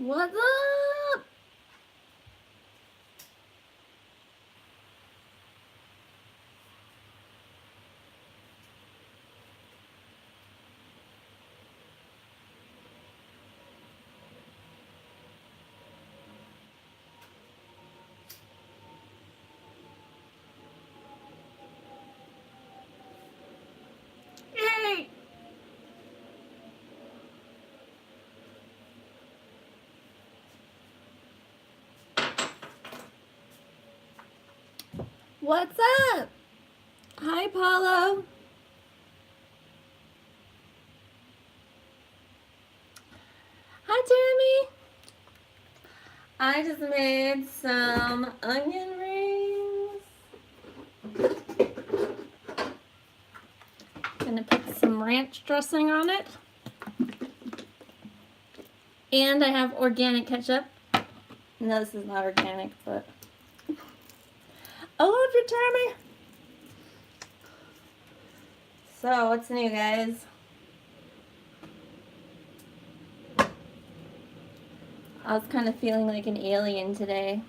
What's up? Hey! What's up? Hi, Paulo. Hi, Tammy. I just made some onion rings. Gonna put some ranch dressing on it. And I have organic ketchup. No, this is not organic, but I love you, Tammy. So, what's new, guys? I was kind of feeling like an alien today.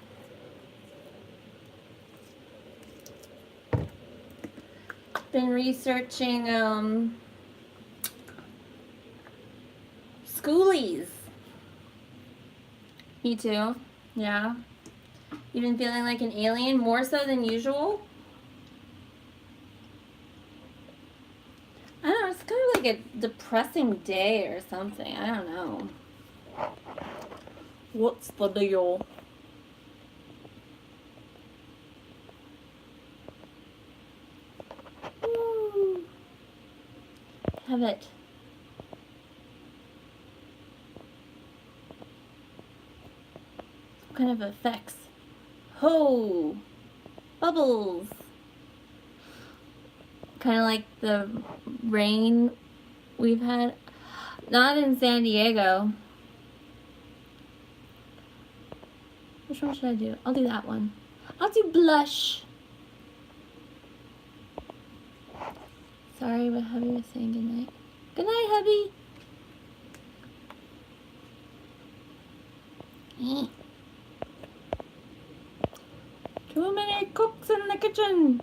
Been researching schoolies. Me too. Yeah. You've been feeling like an alien more so than usual? I don't know, it's kind of like a depressing day or something. I don't know. What's the deal? Woo. Have it. What kind of effects? Ho! Bubbles! Kind of like the rain we've had. Not in San Diego. Which one should I do? I'll do that one. I'll do blush. Sorry, but hubby was saying goodnight. Good night, hubby. Too many cooks in the kitchen.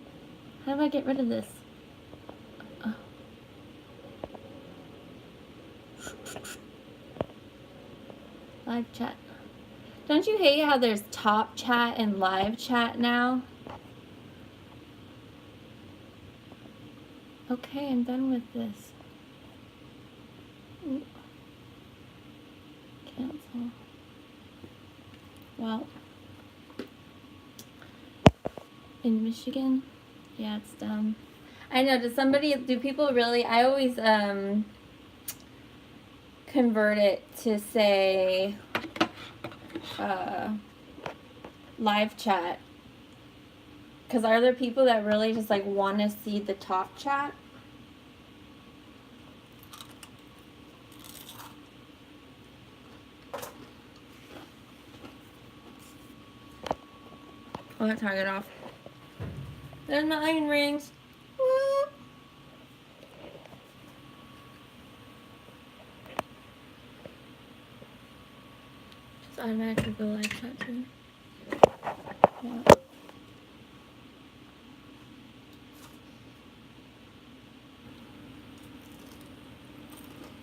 How do I get rid of this? Live chat. Don't you hate how there's top chat and live chat now? Okay, I'm done with this. Ooh. Cancel. Well, in Michigan? Yeah, it's dumb. I know, do people really, I always convert it to say live chat. Because are there people that really just like want to see the top chat? I'm gonna turn it off. There's my onion rings. Woo. Just automatically go live chat too. Yeah.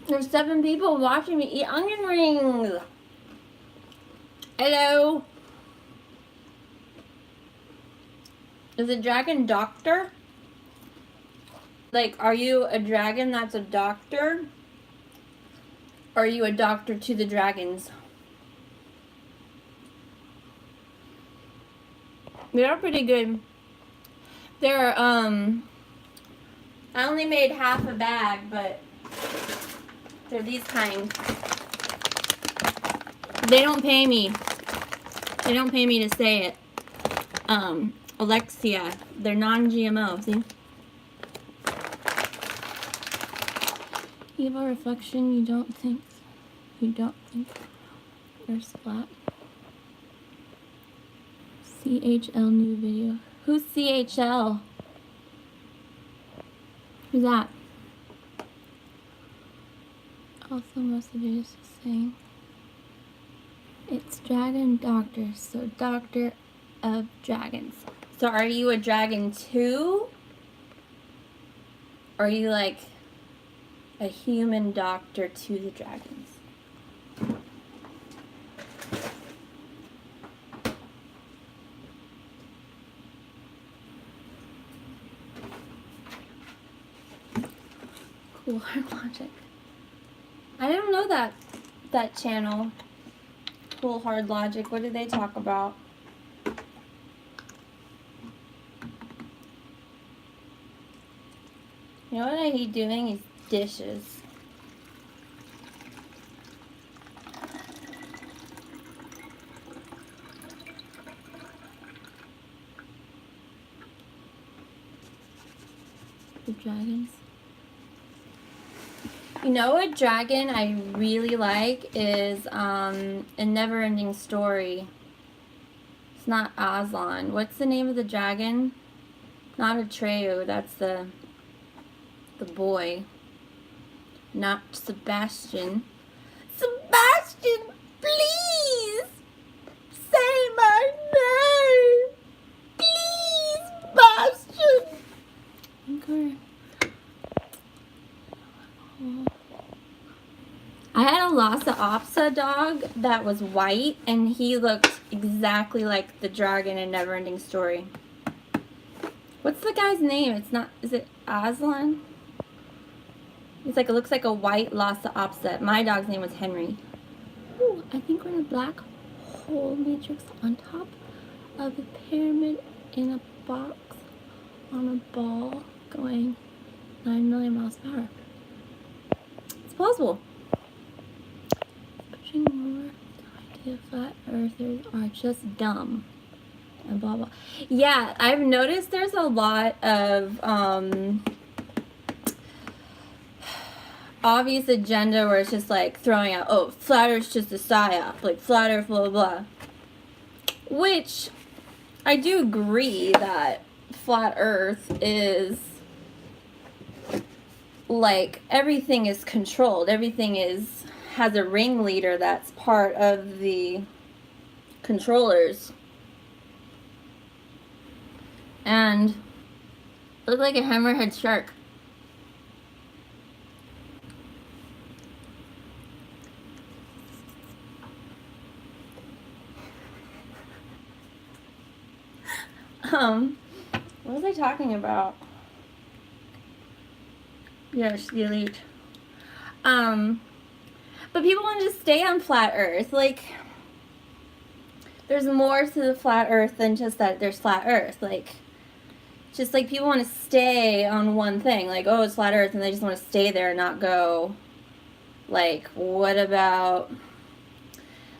There's 7 people watching me eat onion rings. Hello. Is a dragon doctor? Like, are you a dragon that's a doctor? Or are you a doctor to the dragons? They are pretty good. They're, I only made half a bag, but they're these kind. They don't pay me. They don't pay me to say it. Alexia. They're non-GMO, see? You have a reflection you don't think you're flat. CHL new video. Who's CHL? Who's that? Also, most of it is the same. It's dragon doctor, so doctor of dragons. So are you a dragon too? Or are you like a human doctor to the dragons? Cool Hard Logic. I don't know that channel. Cool Hard Logic. What do they talk about? You know what I hate doing is dishes. The dragons. You know what dragon I really like is a Never-Ending Story. It's not Aslan. What's the name of the dragon? Not Atreyu, that's the boy. Not Sebastian. Sebastian, please! Say my name! Please, Sebastian! Okay. I had a Lhasa Apso dog that was white, and he looked exactly like the dragon in Never-Ending Story. What's the guy's name? It's not, is it Aslan? It's like, it looks like a white Lhasa Apso. My dog's name was Henry. Ooh, I think we're in a black hole matrix on top of a pyramid in a box on a ball going 9 million miles per hour. It's plausible. Pushing more, the idea flat earthers are just dumb. And blah blah. Yeah, I've noticed there's a lot of obvious agenda where it's just like throwing out, oh, flat earth's just a psyop, like flat earth, blah blah blah. Which I do agree that flat earth is like, everything is controlled, everything has a ringleader that's part of the controllers. And it looked like a hammerhead shark. What was I talking about? Yes, the elite. But people want to just stay on flat earth. Like, there's more to the flat earth than just that there's flat earth. Like, just like people want to stay on one thing. Like, oh, it's flat earth, and they just want to stay there and not go. Like, what about,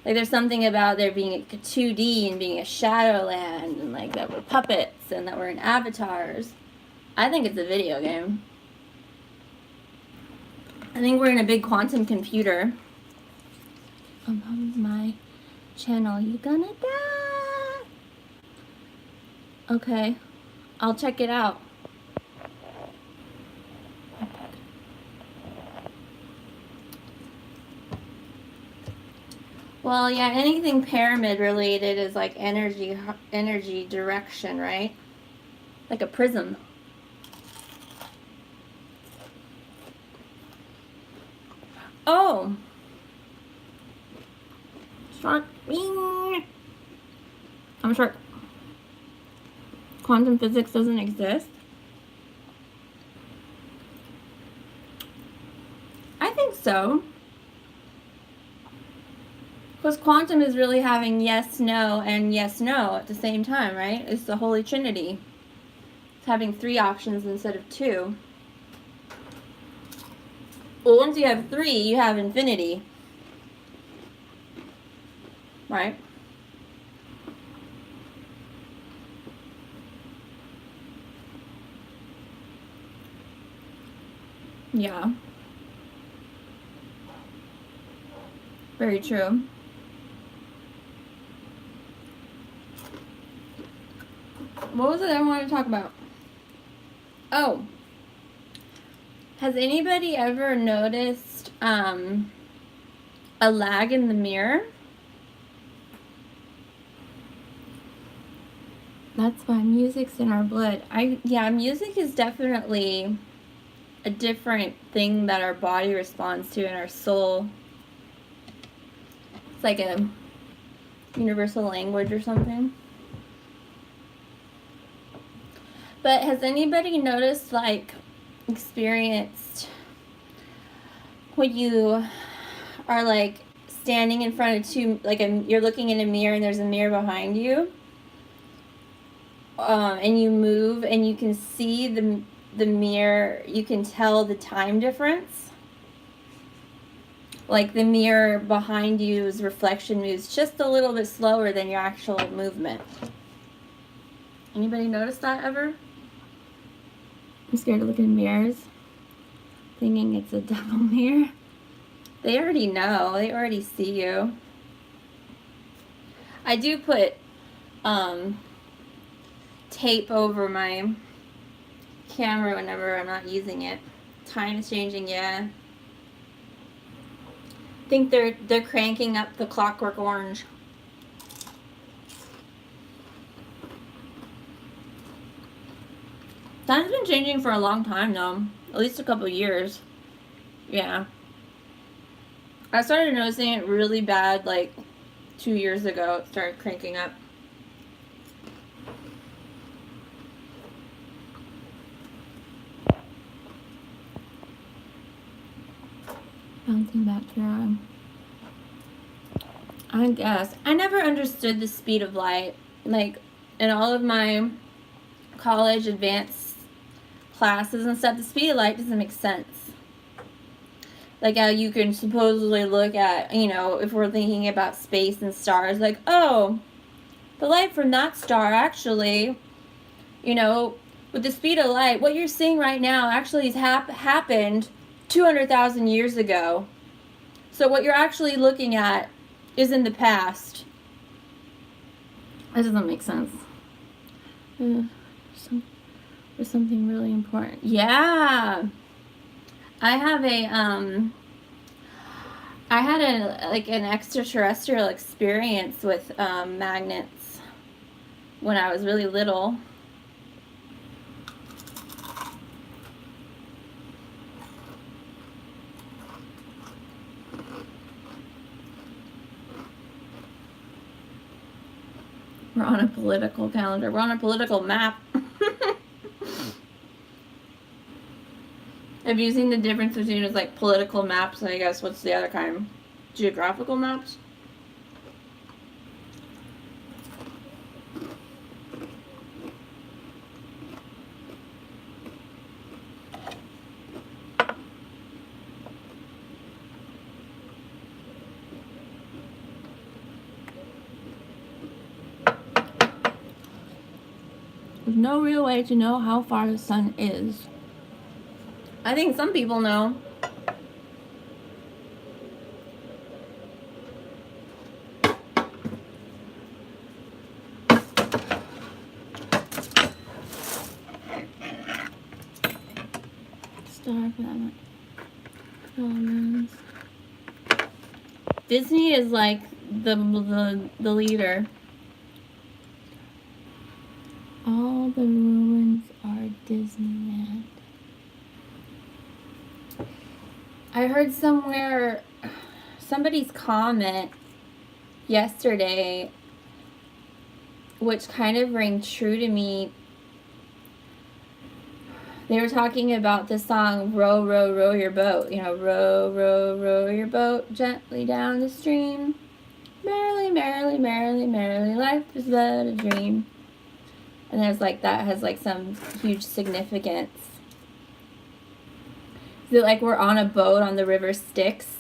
like, there's something about there being a 2D and being a Shadowland, and like that we're puppets and that we're in avatars. I think it's a video game. I think we're in a big quantum computer. My channel, you gonna die? Okay, I'll check it out. Well, yeah, anything pyramid related is like energy direction, right? Like a prism. Oh. Shark. I'm a shark. Quantum physics doesn't exist. I think so. Because quantum is really having yes, no, and yes, no at the same time, right? It's the Holy Trinity. It's having 3 options instead of 2. Well, once you have 3, you have infinity. Right? Yeah. Very true. What was it I wanted to talk about? Oh. Has anybody ever noticed a lag in the mirror? That's why music's in our blood. Yeah, music is definitely a different thing that our body responds to and our soul. It's like a universal language or something. But has anybody noticed, like, experienced when you are, like, standing in front of two, like, you're looking in a mirror and there's a mirror behind you, and you move and you can see the mirror, you can tell the time difference? Like, the mirror behind you's reflection moves just a little bit slower than your actual movement. Anybody notice that ever? I'm scared to look in mirrors, thinking it's a double mirror. They already know. They already see you. I do put tape over my camera whenever I'm not using it. Time is changing, yeah. I think they're cranking up the Clockwork Orange. Time's been changing for a long time though. At least a couple years. Yeah. I started noticing it really bad like 2 years ago. It started cranking up. Bouncing back here. I guess. I never understood the speed of light. Like, in all of my college advanced classes and stuff, the speed of light doesn't make sense. Like how you can supposedly look at, you know, if we're thinking about space and stars, like, oh, the light from that star actually, you know, with the speed of light, what you're seeing right now actually has happened 200,000 years ago. So what you're actually looking at is in the past. That doesn't make sense. There's something really important. Yeah. I had an extraterrestrial experience with magnets when I was really little. We're on a political calendar. We're on a political map. Have you seen the difference between like political maps and I guess what's the other kind? Geographical maps? There's no real way to know how far the sun is. I think some people know. Star planet. Disney is like the leader. All the ruins are Disneyland. I heard somewhere, somebody's comment yesterday, which kind of rang true to me. They were talking about the song, row, row, row your boat. You know, row, row, row your boat gently down the stream. Merrily, merrily, merrily, merrily, life is but a dream. And there's like, that has like some huge significance. Is it like we're on a boat on the river Styx?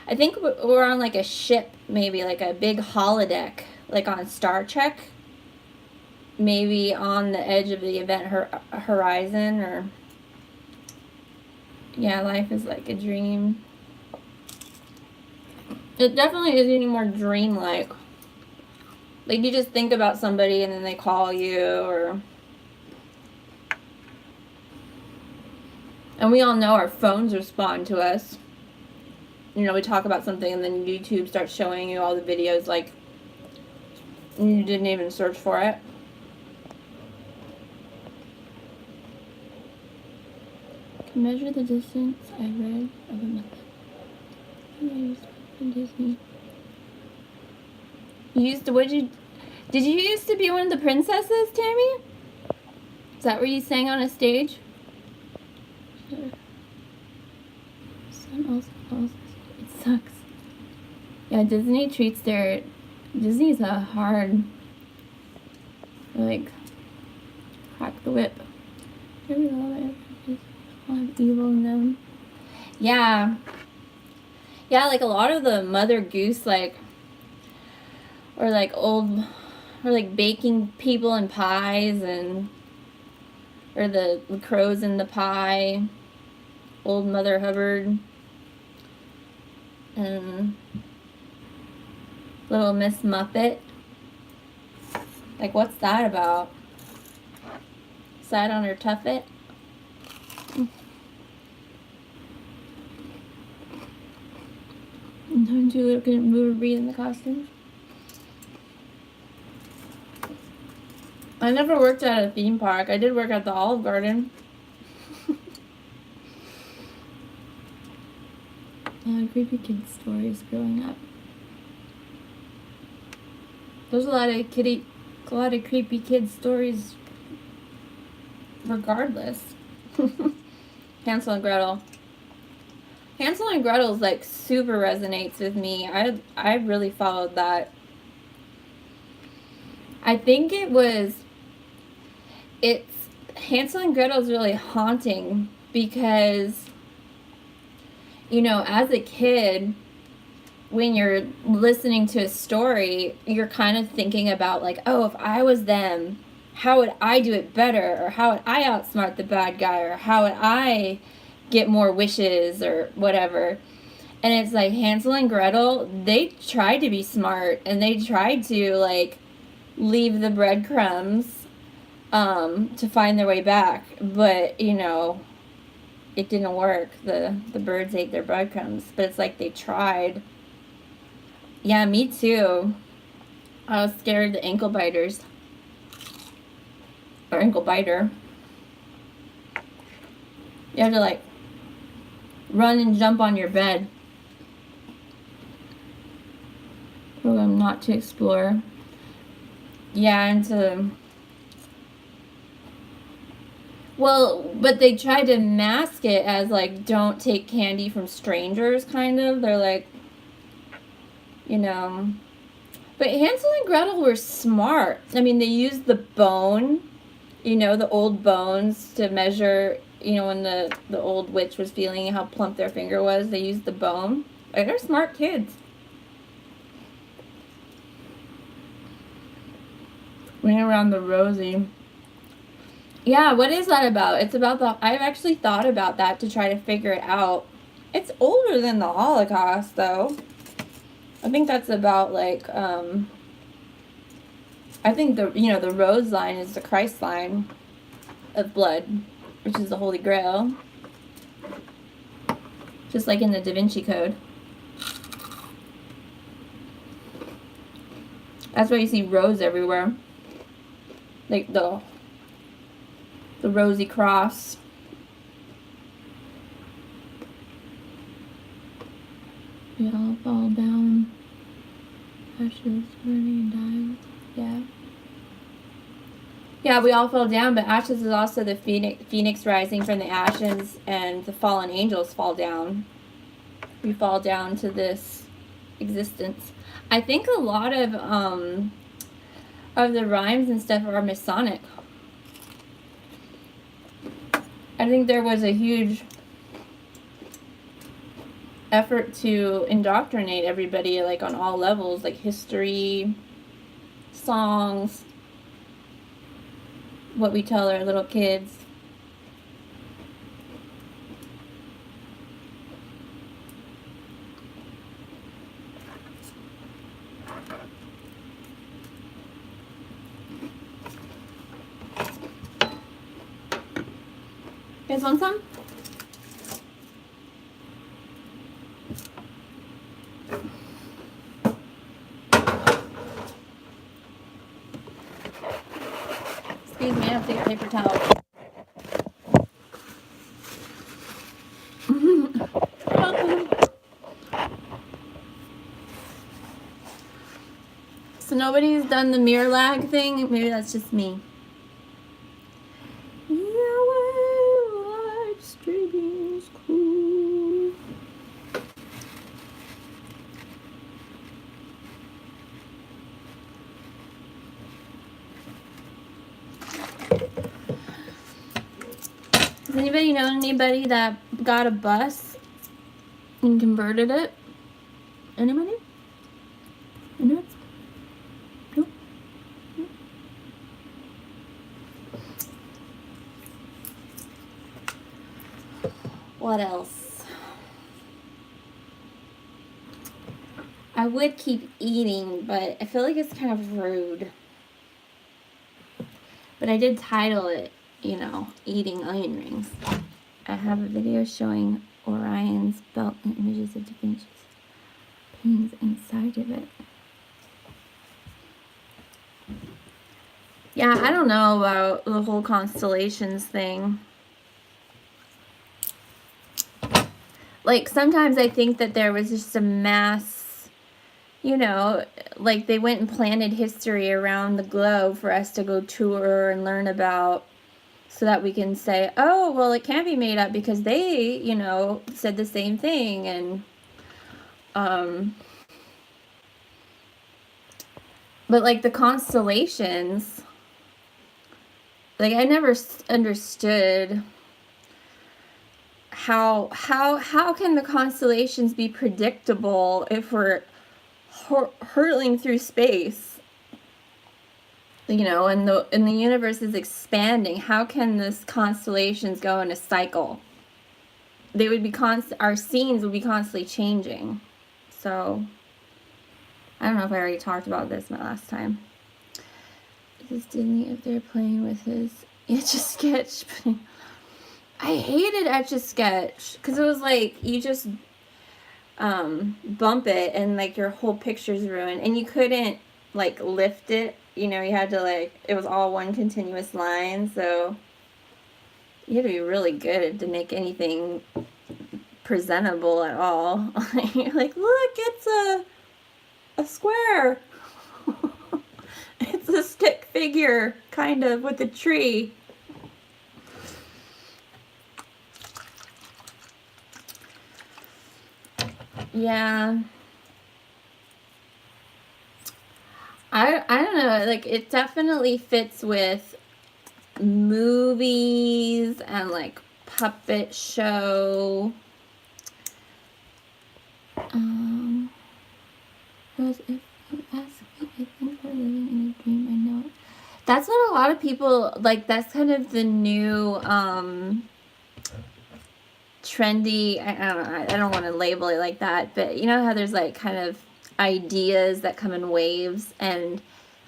I think we're on like a ship, maybe like a big holodeck, like on Star Trek. Maybe on the edge of the event horizon, or yeah, life is like a dream. It definitely isn't any more dreamlike. Like you just think about somebody and then they call you, or and we all know our phones respond to us. You know, we talk about something and then YouTube starts showing you all the videos like you didn't even search for it. measure the distance I read of a method. In Disney. Did you used to be one of the princesses, Tammy? Is that where you sang on a stage? Sure. It sucks. Yeah, Disney's a hard, like, crack the whip. All have evil in them. Yeah. Yeah, like a lot of the Mother Goose, like, or like baking people in pies or the crows in the pie, old Mother Hubbard, and Little Miss Muppet. Like, what's that about? Sat on her tuffet? Don't you look at move or breathe in the costumes? I never worked at a theme park. I did work at the Olive Garden. Creepy kid stories growing up. There's a lot of creepy kid stories regardless. Hansel and Gretel. Hansel and Gretel's like super resonates with me. I really followed that. I think Hansel and Gretel's really haunting because, you know, as a kid, when you're listening to a story, you're kind of thinking about like, oh, if I was them, how would I do it better? Or how would I outsmart the bad guy? Or how would I get more wishes or whatever? And it's like Hansel and Gretel, they tried to be smart and they tried to like leave the breadcrumbs to find their way back. But, you know, it didn't work. The birds ate their breadcrumbs. But it's like they tried. Yeah, me too. I was scared of the ankle biters. Or ankle biter. You have to like run and jump on your bed. Program not to explore. Yeah, and well, but they tried to mask it as like don't take candy from strangers, kind of. They're like, you know. But Hansel and Gretel were smart. I mean, they used the bone, you know, the old bones to measure, you know, when the old witch was feeling how plump their finger was. They used the bone. Like, they're smart kids. Ring around the rosy. Yeah, what is that about? It's about I've actually thought about that to try to figure it out. It's older than the Holocaust, though. I think that's about, like, I think the rose line is the Christ line of blood, which is the Holy Grail. Just like in the Da Vinci Code. That's why you see rose everywhere. Like the rosy cross. We all fall down. Ashes burning and dying. Yeah. Yeah, we all fall down, but ashes is also the phoenix rising from the ashes, and the fallen angels fall down. We fall down to this existence. I think a lot of the rhymes and stuff are Masonic. I think there was a huge effort to indoctrinate everybody, like on all levels, like history, songs, what we tell our little kids. You guys want some? Excuse me, I have to get paper towels. So nobody's done the mirror lag thing? Maybe that's just me. Live streaming is cool. Does anybody know anybody that got a bus and converted it? Anybody? Anybody? Nope. Nope. What else? I would keep eating, but I feel like it's kind of rude. But I did title it, you know, Eating Onion Rings. I have a video showing Orion's belt and images of Da Vinci's paintings inside of it. Yeah, I don't know about the whole constellations thing. Like, sometimes I think that there was just a mass, you know, like they went and planted history around the globe for us to go tour and learn about, so that we can say, oh, well, it can't be made up because they, you know, said the same thing. And, but like the constellations, like I never understood how can the constellations be predictable if we're hurtling through space, you know, and the universe is expanding. How can this constellations go in a cycle? They would be our scenes would be constantly changing. So I don't know if I already talked about this my last time. This is Disney if they're playing with his Etch-a-Sketch. I hated Etch-a-Sketch because it was like you just bump it and like your whole picture's ruined, and you couldn't like lift it, you know, you had to like, it was all one continuous line, so you had to be really good to make anything presentable at all. You're like, look, it's a square. It's a stick figure kind of with a tree. Yeah. I don't know, like it definitely fits with movies and like puppet show. Because if you ask me, I think we're living in a dream. I know it. That's what a lot of people like. That's kind of the new trendy. I don't know. I don't want to label it like that, but you know how there's like kind of ideas that come in waves, and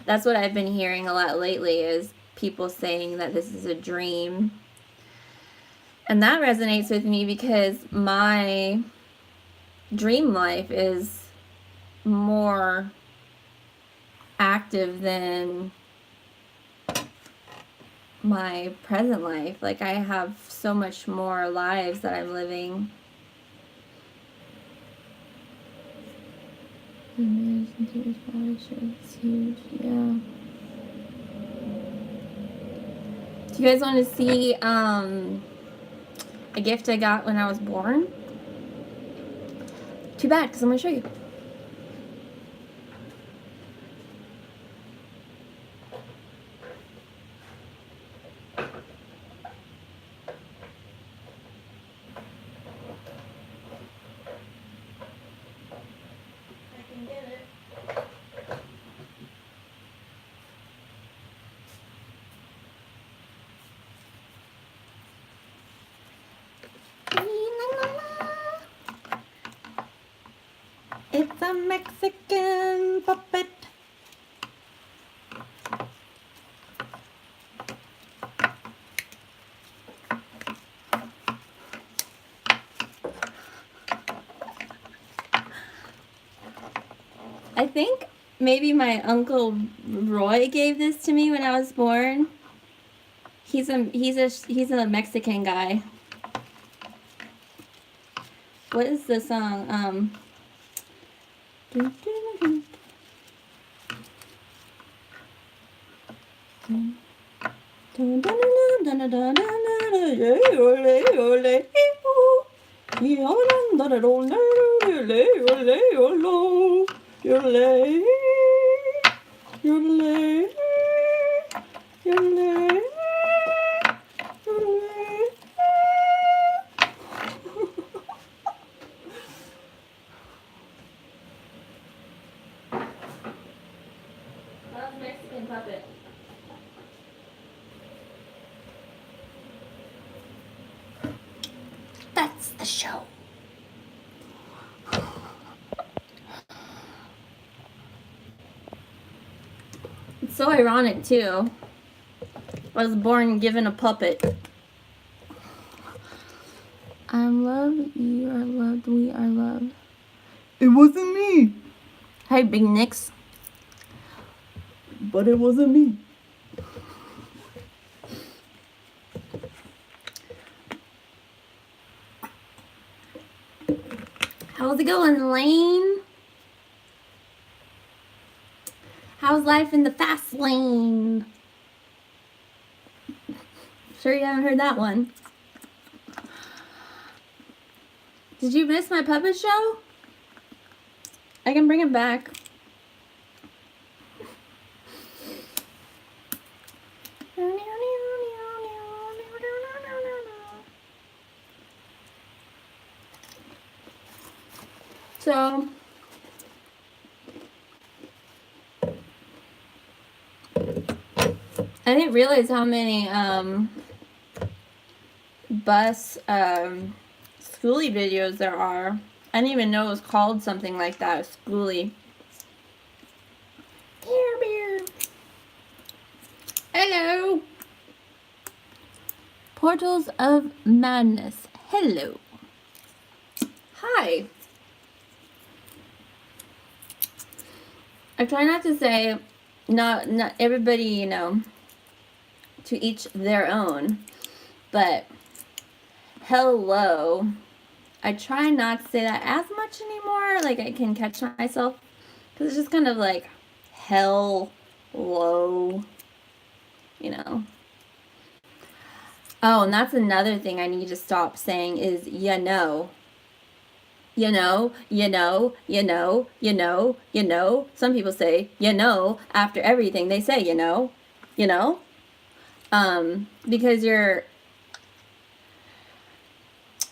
that's what I've been hearing a lot lately is people saying that this is a dream. And that resonates with me because my dream life is more active than my present life. Like I have so much more lives that I'm living. It's huge, yeah. Do you guys want to see a gift I got when I was born? Too bad, because I'm going to show you. I can get it. It's a Mexican puppet. I think maybe my Uncle Roy gave this to me when I was born. He's a Mexican guy. What is the song? Mexican puppet. That's the show. It's so ironic too. I was born given a puppet. I'm loved, you are loved, we are loved. It wasn't me. Hey, Big Nicks. But it wasn't me. How's it going, Lane? How's life in the fast lane? Sure you haven't heard that one. Did you miss my puppet show? I can bring it back. So, I didn't realize how many bus schooly videos there are. I didn't even know it was called something like that, schooly. Here, beer. Hello. Portals of Madness. Hello. Hi. I try not to say, not everybody, you know, to each their own, but hello. I try not to say that as much anymore. Like, I can catch myself, because it's just kind of like hello, you know. Oh, and that's another thing I need to stop saying is you know. You know, you know, you know, you know, you know. Some people say, you know, after everything they say, you know, because you're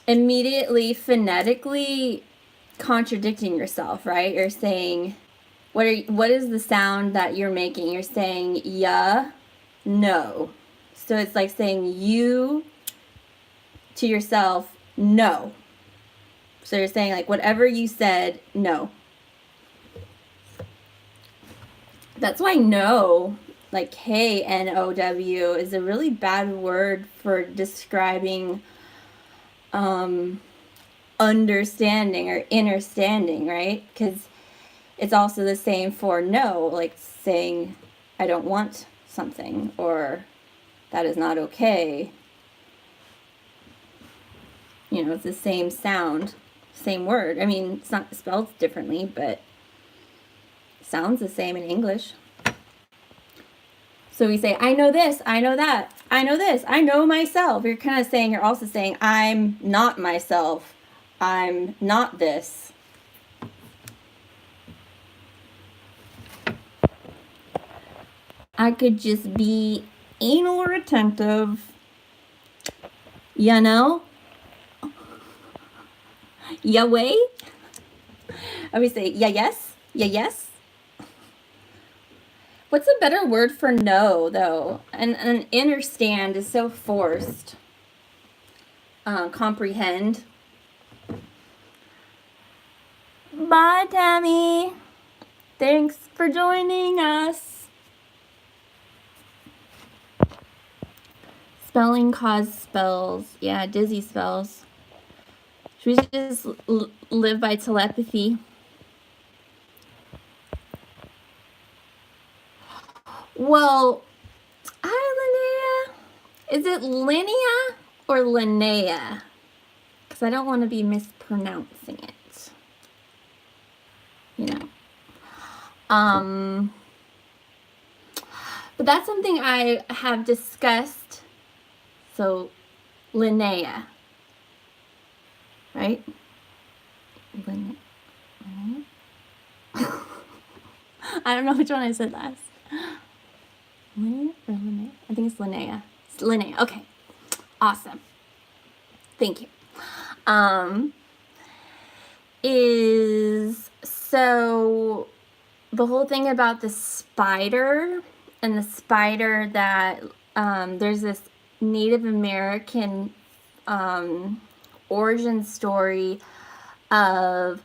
immediately phonetically contradicting yourself, right? You're saying, what is the sound that you're making? You're saying, yeah, no. So it's like saying you to yourself, no. So you're saying, like, whatever you said, no. That's why no, like K-N-O-W, is a really bad word for describing understanding or understanding, right? Because it's also the same for no, like saying I don't want something, or that is not okay. You know, it's the same sound, same word. I mean, it's not spelled differently, but it sounds the same in English. So we say, I know this, I know that, I know this, I know myself. You're kind of saying, you're also saying, I'm not myself. I'm not this. I could just be anal retentive, you know? Yahweh? I would say, yeah, yes, yeah, yes. What's a better word for no, though? And understand is so forced. Comprehend. Bye, Tammy. Thanks for joining us. Spelling cause spells. Yeah, dizzy spells. Should we just live by telepathy? Well, hi, Linnea. Is it Linnea or Linnea? Because I don't want to be mispronouncing it. You know. But that's something I have discussed. So, Linnea, right? Linnea. I don't know which one I said last. Linnea or Linnea? I think it's Linnea. It's Linnea. Okay. Awesome. Thank you. Is so the whole thing about the spider and the spider that there's this Native American origin story of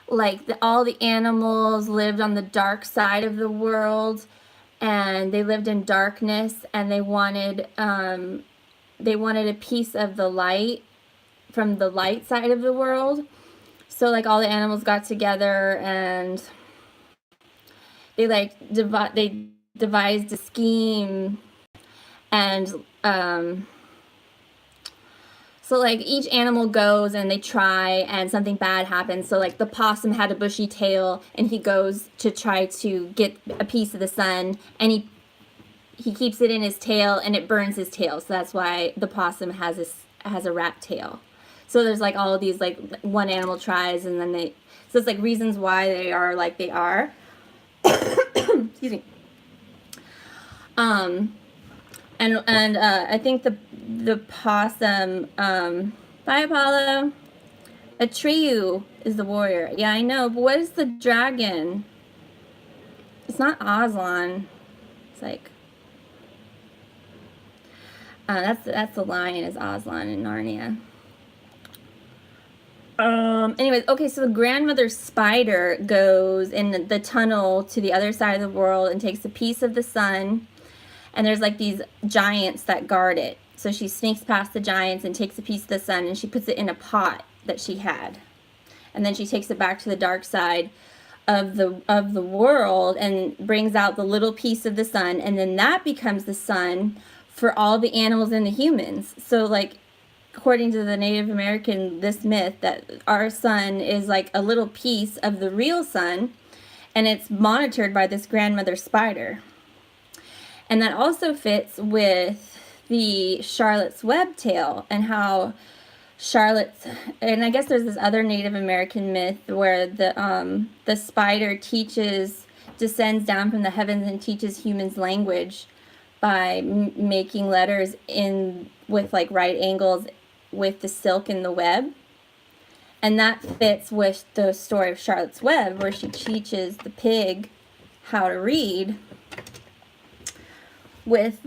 like all the animals lived on the dark side of the world, and they lived in darkness, and they wanted a piece of the light from the light side of the world. So like all the animals got together and they like they devised a scheme, and so like each animal goes and they try and something bad happens. So like the possum had a bushy tail and he goes to try to get a piece of the sun, and he keeps it in his tail and it burns his tail. So that's why the possum has a rat tail. So there's like all of these like one animal tries, and then so it's like reasons why they are like they are. Excuse me. And I think the possum, bye Apollo. Atreyu is the warrior. Yeah, I know, but what is the dragon? It's not Aslan. It's like that's the lion is Aslan in Narnia. Anyways, okay, so the grandmother spider goes in the tunnel to the other side of the world and takes a piece of the sun, and there's like these giants that guard it. So she sneaks past the giants and takes a piece of the sun, and she puts it in a pot that she had. And then she takes it back to the dark side of the world and brings out the little piece of the sun, and then that becomes the sun for all the animals and the humans. So like according to the Native American, this myth that our sun is like a little piece of the real sun, and it's monitored by this grandmother spider. And that also fits with the Charlotte's Web tale, and how Charlotte's, and I guess there's this other Native American myth where the spider descends down from the heavens and teaches humans language by making letters with like right angles with the silk in the web. And that fits with the story of Charlotte's Web, where she teaches the pig how to read with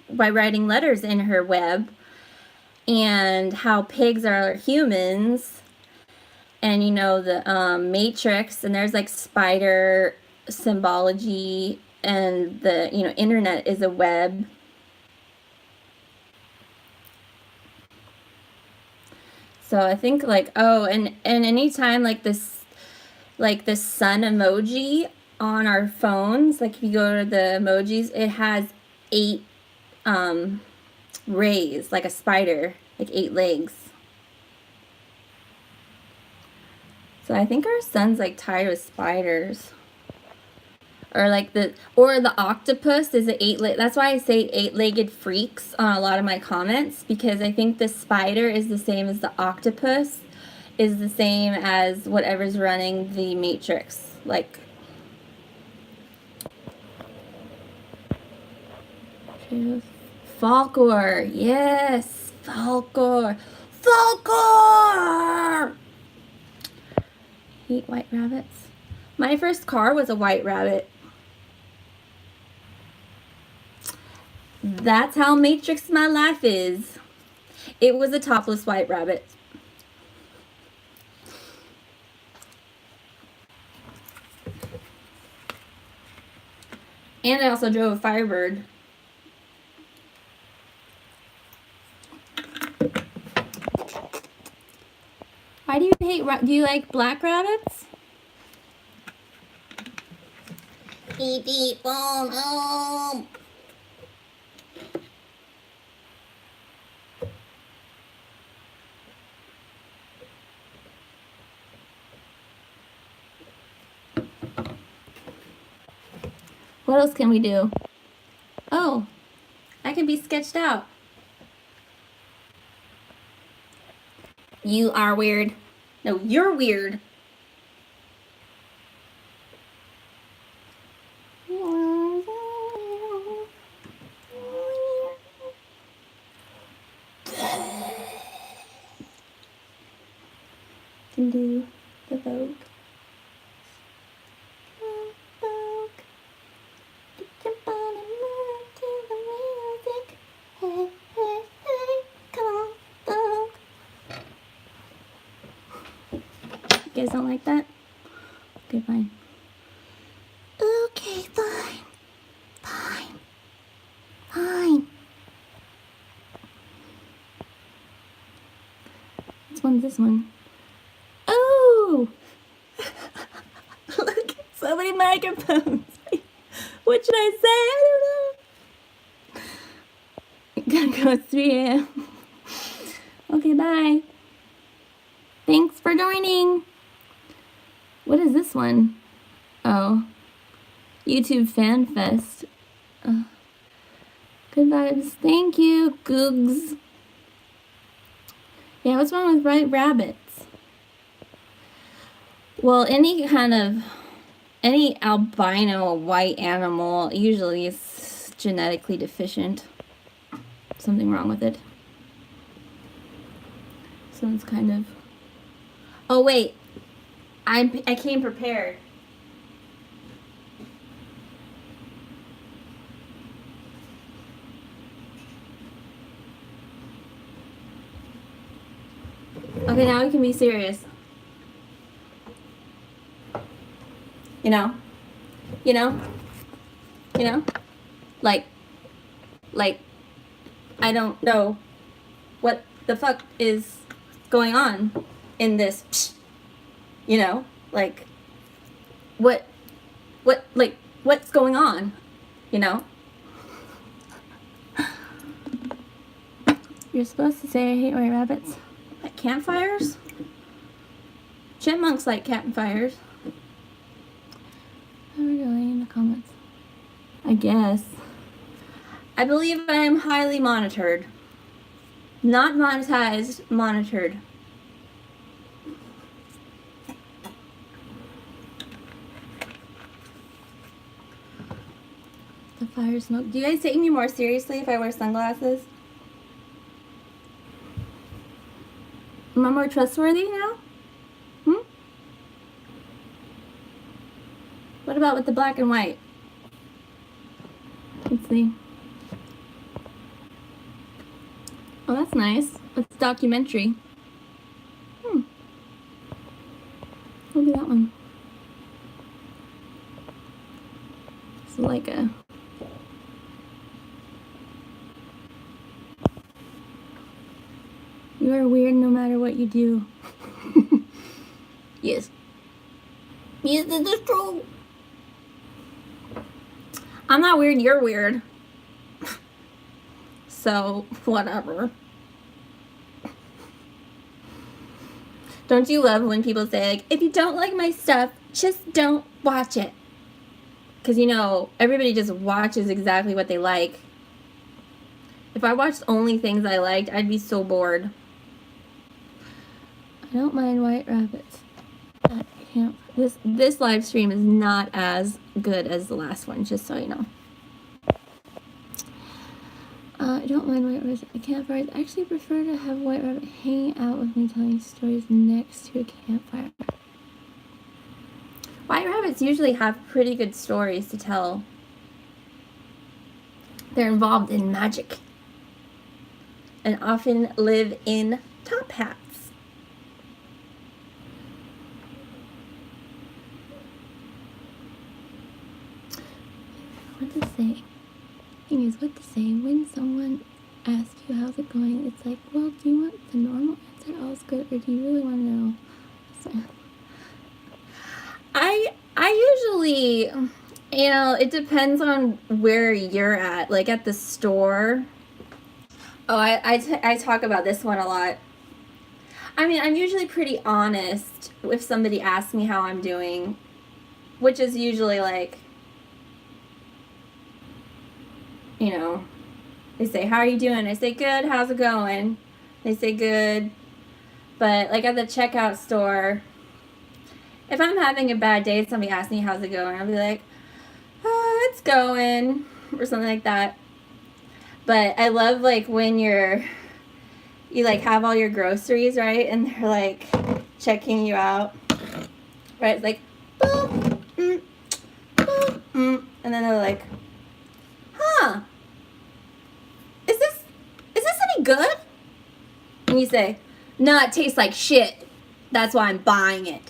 by writing letters in her web, and how pigs are humans, and the Matrix, and there's like spider symbology, and the internet is a web. So I think like, and anytime like this sun emoji on our phones, like if you go to the emojis, it has 8 rays, like a spider, like 8 legs. So I think our sun's like tied with spiders. Or like the octopus is an 8-legged. That's why I say 8-legged freaks on a lot of my comments, because I think the spider is the same as the octopus, is the same as whatever's running the Matrix. Like, Falcor, yes, Falcor, Falcor. Hate white rabbits. My first car was a white rabbit. That's how Matrix my life is. It was a topless white rabbit. And I also drove a Firebird. Why do you hate, do you like black rabbits? Beep beep boom boom. What else can we do? Oh, I can be sketched out. You are weird. No, you're weird. Can do the Vogue. Vogue. Jump on and move to the music. Hey, hey, hey, come on, Vogue. You guys don't like that? Okay, fine. Okay, fine. Fine. Fine. Which one's this one? Oh! Look, so many microphones. What should I say? I don't know. Gotta go at 3 a.m. Okay, bye. Thanks for joining. What is this one? Oh. YouTube Fan Fest. Good vibes. Thank you, Googs. Yeah, what's wrong with white rabbits? Well, any albino white animal usually is genetically deficient. Something wrong with it. So it's kind of... Oh, wait. I came prepared. Okay, now we can be serious. You know, like, I don't know what the fuck is going on in this, you know, like, what's going on, you know? You're supposed to say I hate white rabbits. Like campfires? Chipmunks like campfires. How are we doing in the comments? I guess. I believe I am highly monitored. Not monetized, monitored. The fire smoke. Do you guys take me more seriously if I wear sunglasses? Am I more trustworthy now? What about with the black and white? Let's see. Oh, that's nice. It's documentary. What be that one? It's like a... You are weird no matter what you do. Yes. Yes, this is true. I'm not weird, you're weird. So, whatever. Don't you love when people say, like, if you don't like my stuff, just don't watch it? Because, you know, everybody just watches exactly what they like. If I watched only things I liked, I'd be so bored. I don't mind white rabbits. I can't. This live stream is not as good as the last one, just so you know. I don't mind white rabbits at a campfire. I actually prefer to have white rabbit hanging out with me telling stories next to a campfire. White rabbits usually have pretty good stories to tell. They're involved in magic and often live in top hats. What to say? Thing is, what to say when someone asks you how's it going? It's like, well, do you want the normal answer, all's good, or do you really want to know? So, I usually, you know, it depends on where you're at. Like at the store. Oh, I talk about this one a lot. I mean, I'm usually pretty honest if somebody asks me how I'm doing, which is usually like, you know, they say, how are you doing? I say, good, how's it going? They say, good. But like at the checkout store, if I'm having a bad day, somebody asks me, how's it going? I'll be like, oh, it's going, or something like that. But I love like when you like have all your groceries, right? And they're like checking you out, right? It's like, boop, boop, and then they're like, huh, is this any good? And you say, no, it tastes like shit. That's why I'm buying it.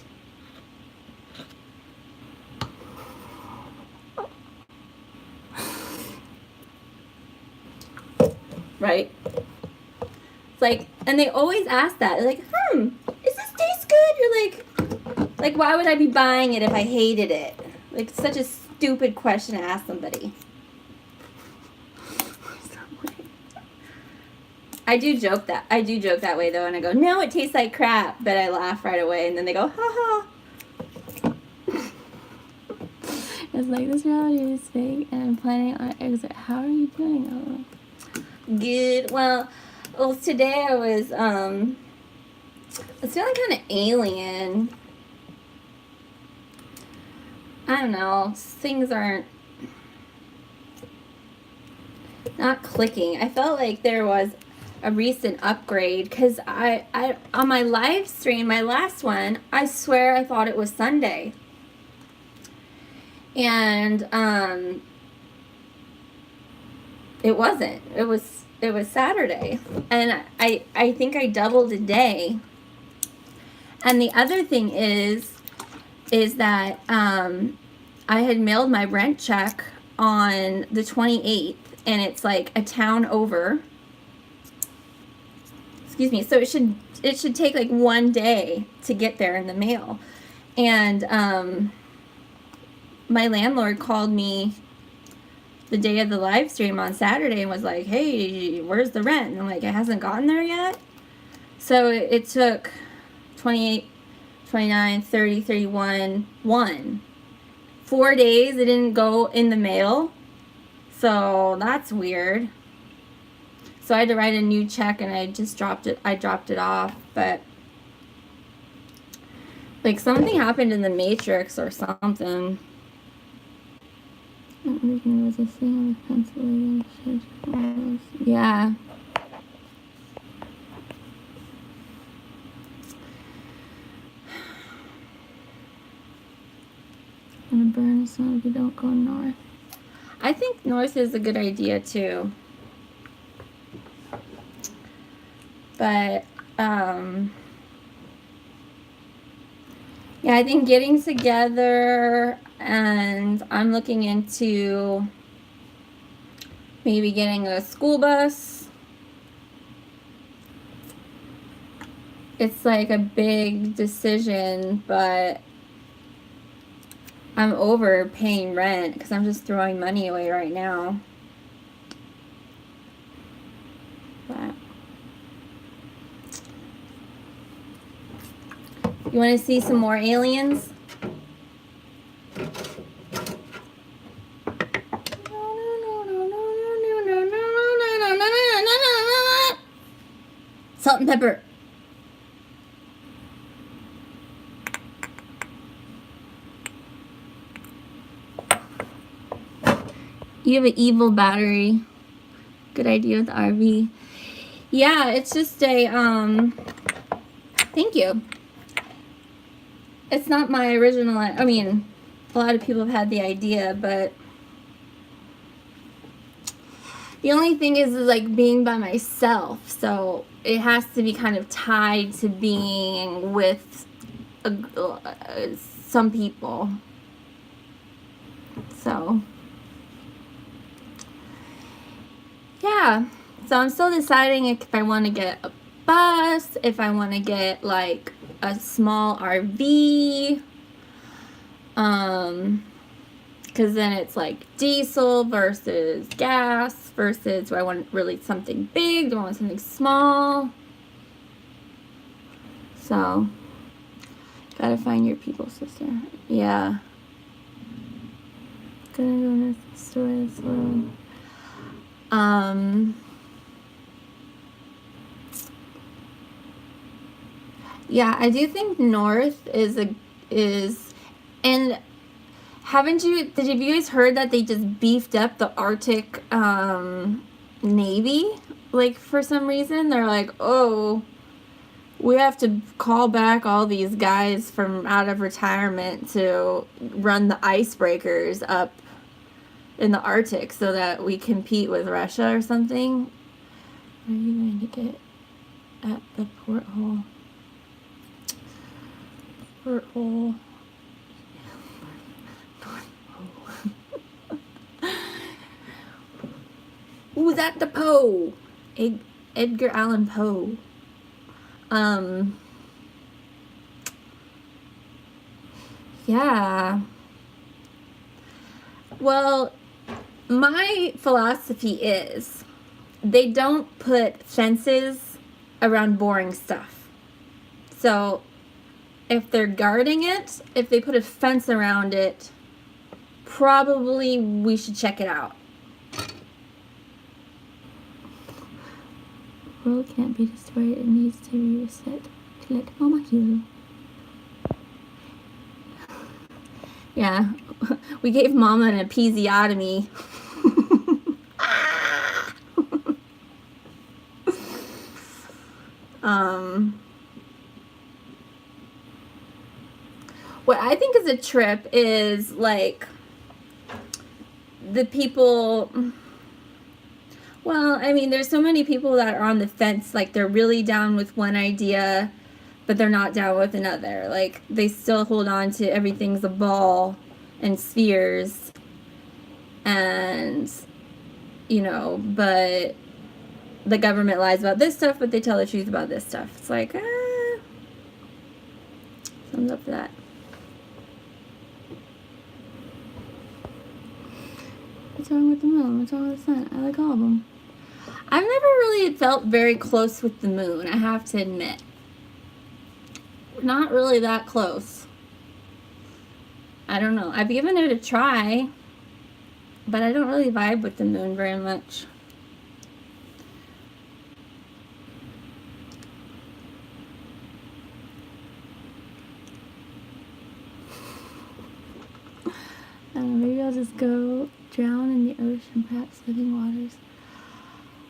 Right? It's like, and they always ask that. They're like, is this taste good? You're like, why would I be buying it if I hated it? Like, such a stupid question to ask somebody. I do joke that way though, and I go, no, it tastes like crap, but I laugh right away, and then they go, ha ha. It's like, this reality is fake, and I'm planning on exit. How are you doing? Oh, good. Well, today I was feeling kind of alien. I don't know. Things aren't not clicking. I felt like there was a recent upgrade because I on my live stream, my last one, I swear I thought it was Sunday. And it wasn't. It was Saturday. And I think I doubled a day. And the other thing is that I had mailed my rent check on the 28th, and it's like a town over. Excuse me. So it should take like one day to get there in the mail. And my landlord called me the day of the live stream on Saturday and was like, hey, where's the rent? And I'm like, it hasn't gotten there yet. So it took 28, 29, 30, 31, 1. 4 days it didn't go in the mail. So that's weird. So I had to write a new check, and I dropped it off. But like something happened in the Matrix or something. Yeah. Gonna burn some if you don't go north. I think north is a good idea too. But yeah, I think getting together, and I'm looking into maybe getting a school bus. It's like a big decision, but I'm over paying rent because I'm just throwing money away right now. But you want to see some more aliens? Salt and pepper. You have an evil battery. Good idea with the RV. Yeah, it's just a, thank you. It's not my original, I mean, a lot of people have had the idea, but the only thing is like being by myself, so it has to be kind of tied to being with some people. So yeah, so I'm still deciding if I want to get a bus, if I want to get like a small RV, because then it's like diesel versus gas versus do I want really something big, do I want something small? So gotta find your people, sister. Yeah, gonna go to the store this world. Yeah, I do think North is, and have you guys heard that they just beefed up the Arctic, Navy? Like, for some reason, they're like, oh, we have to call back all these guys from out of retirement to run the icebreakers up in the Arctic so that we compete with Russia or something. Are you going to get at the porthole? Porthole. Who's at the Poe? Edgar Allan Poe. Yeah. Well, my philosophy is they don't put fences around boring stuff. So if they're guarding it, if they put a fence around it, probably we should check it out. The world can't be destroyed, it needs to be reset. Collect Mama Hero. Yeah, we gave Mama an episiotomy. What I think is a trip is like the people. Well, I mean, there's so many people that are on the fence, like they're really down with one idea, but they're not down with another. Like they still hold on to everything's a ball and spheres, and but the government lies about this stuff, but they tell the truth about this stuff. It's like, thumbs up for that. What's wrong with the moon? What's wrong with the sun? I like all of them. I've never really felt very close with the moon, I have to admit. Not really that close. I don't know. I've given it a try, but I don't really vibe with the moon very much. I don't know, maybe I'll just go drown in the ocean, perhaps living waters.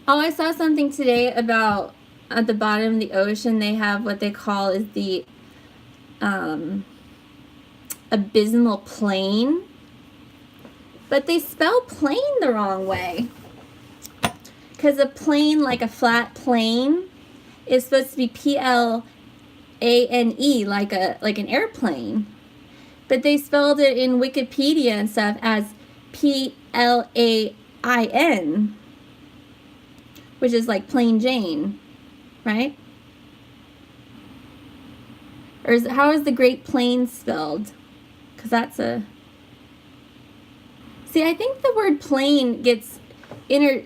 Oh, I saw something today about at the bottom of the ocean they have what they call is the abysmal plain, but they spell plane the wrong way, because a plane, like a flat plane, is supposed to be Plane, like an airplane, but they spelled it in Wikipedia and stuff as Plain, which is like plain Jane, right? Or how is the Great Plains spelled? Because that's a... See, I think the word plain gets they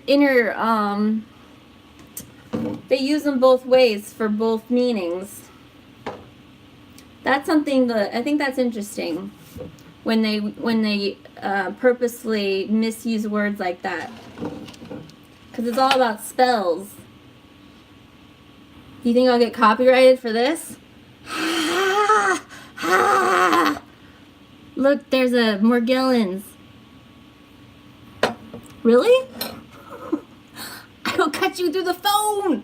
use them both ways for both meanings. That's something that I think that's interesting when they purposely misuse words like that, because it's all about spells. Do you think I'll get copyrighted for this? Look, there's a Morgellons. Really? I will cut you through the phone.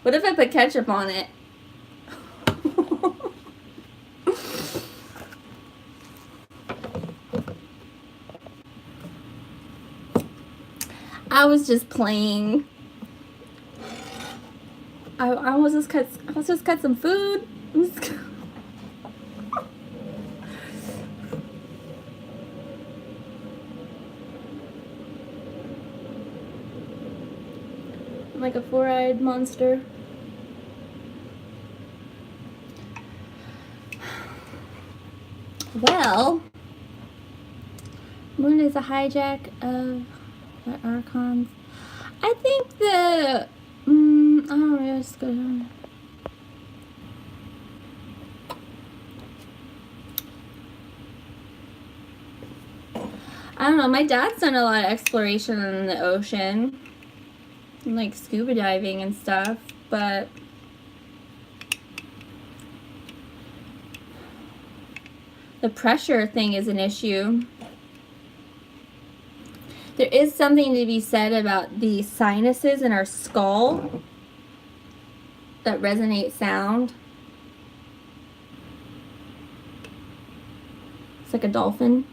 What if I put ketchup on it? I was just playing. I was just cut some food. I'm like a four-eyed monster. Well, Moon is a hijack of the Archons. I think the oh, let's go down. I don't know. My dad's done a lot of exploration in the ocean. like scuba diving and stuff, but the pressure thing is an issue. There is something to be said about the sinuses in our skull that resonate sound. It's like a dolphin.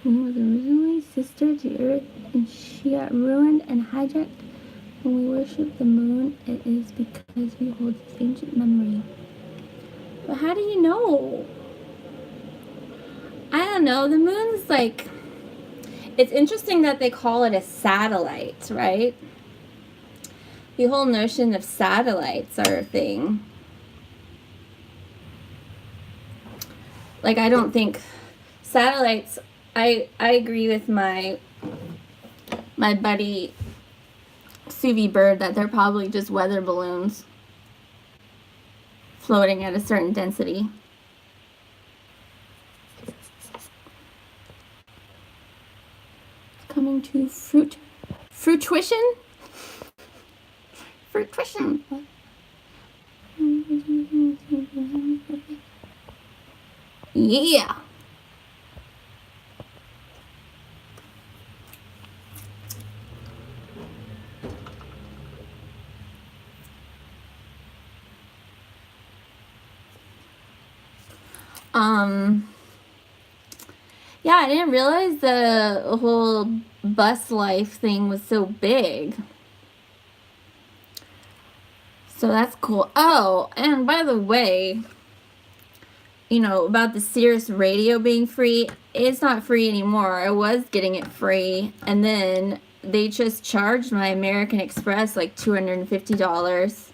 Was originally sister to Earth, and she got ruined and hijacked. When we worship the moon, it is because we hold its ancient memory. But how do you know? I don't know. The moon's like, it's interesting that they call it a satellite, right? The whole notion of satellites are a thing. Like, I don't think satellites, I agree with my buddy Suvi Bird that they're probably just weather balloons floating at a certain density. Coming to fruition? Fruition. Yeah. Yeah, I didn't realize the whole bus life thing was so big. So that's cool. Oh, and by the way, you know, about the Sirius radio being free, it's not free anymore. I was getting it free, and then they just charged my American Express like $250.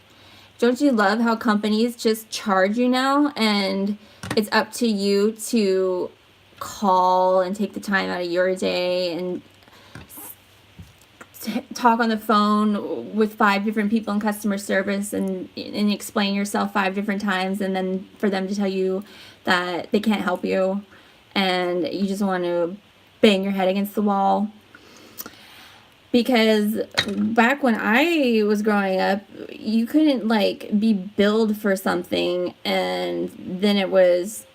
Don't you love how companies just charge you now, and it's up to you to call and take the time out of your day and talk on the phone with 5 different people in customer service and explain yourself 5 different times, and then for them to tell you that they can't help you and you just want to bang your head against the wall. Because back when I was growing up, you couldn't like be billed for something and then it was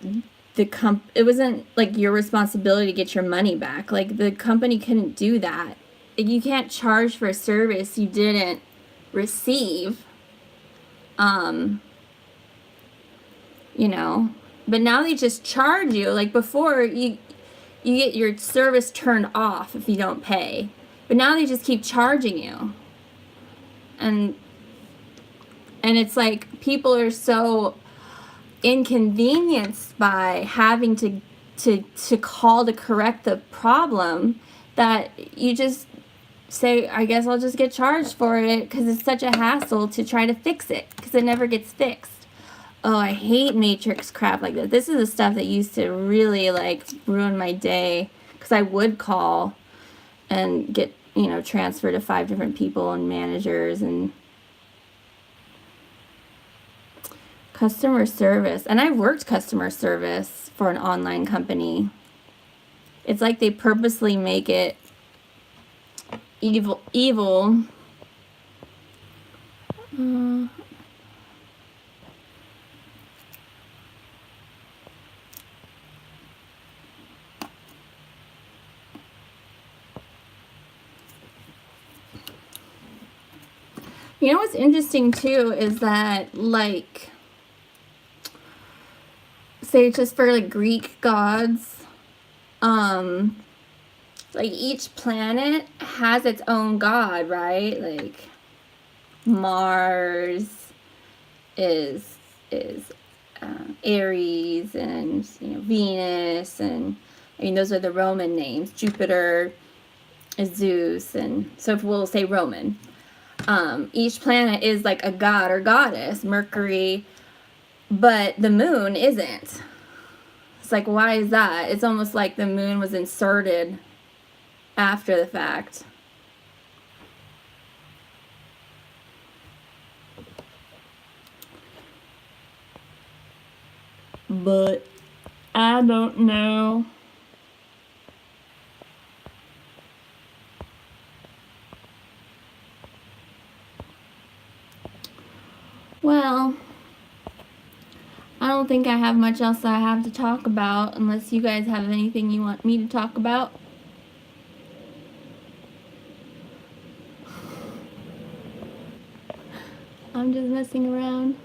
it wasn't like your responsibility to get your money back. Like the company couldn't do that. You can't charge for a service you didn't receive. You know, but now they just charge you. Like before, you get your service turned off if you don't pay. But now they just keep charging you. And it's like people are so inconvenienced by having to call to correct the problem that you just say, I guess I'll just get charged for it because it's such a hassle to try to fix it because it never gets fixed. Oh, I hate matrix crap like that. This is the stuff that used to really like ruin my day because I would call and get, you know, transferred to 5 different people and managers and customer service. And I worked customer service for an online company. It's like they purposely make it evil. You know what's interesting too is that, like, say just for like Greek gods, like each planet has its own god, right? Like Mars is Aries, and you know Venus, and I mean those are the Roman names. Jupiter is Zeus, and so if we'll say Roman. Each planet is like a god or goddess, Mercury, but the moon isn't. It's like, why is that? It's almost like the moon was inserted after the fact. but I don't know. Well, I don't think I have much else I have to talk about unless you guys have anything you want me to talk about. I'm just messing around.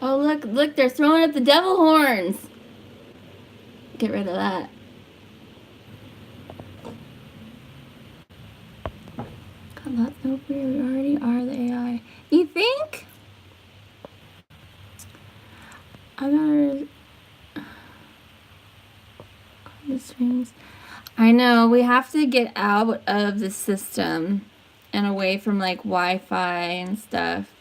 Oh, look, they're throwing up the devil horns. Get rid of that. God, that's so weird. We already are the AI. You think? I gotta... The strings. I know, we have to get out of the system and away from like Wi-Fi and stuff.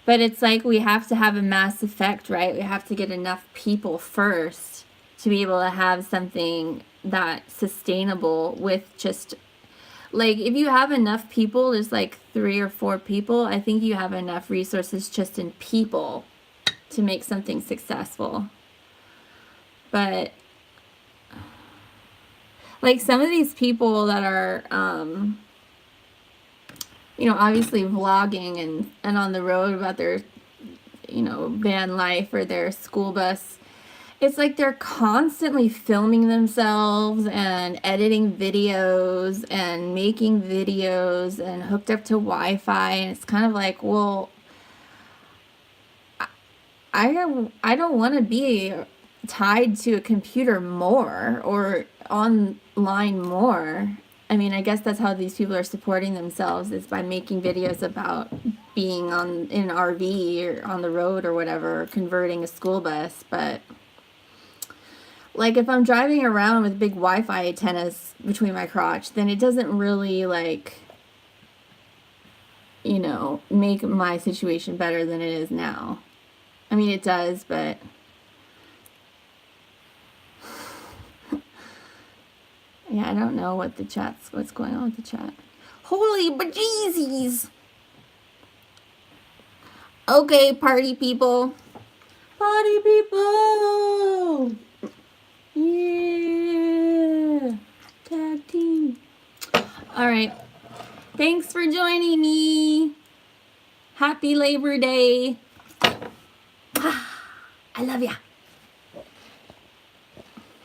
But it's like we have to have a mass effect, right? We have to get enough people first to be able to have something that's sustainable with just, like, if you have enough people, there's like 3 or 4 people, I think you have enough resources just in people to make something successful. But, like, some of these people that are, you know, obviously vlogging and on the road about their, you know, van life or their school bus, it's like they're constantly filming themselves and editing videos and making videos and hooked up to Wi-Fi, and it's kind of like, well, I don't want to be tied to a computer more or online more. I mean, I guess that's how these people are supporting themselves, is by making videos about being in an RV or on the road or whatever, or converting a school bus. But like, if I'm driving around with big Wi-Fi antennas between my crotch, then it doesn't really, like, you know, make my situation better than it is now. I mean, it does, but yeah, I don't know what's going on with the chat. Holy bejesus! Okay, party people. Party people! Yeah! Tag team. Alright. Thanks for joining me. Happy Labor Day. I love ya.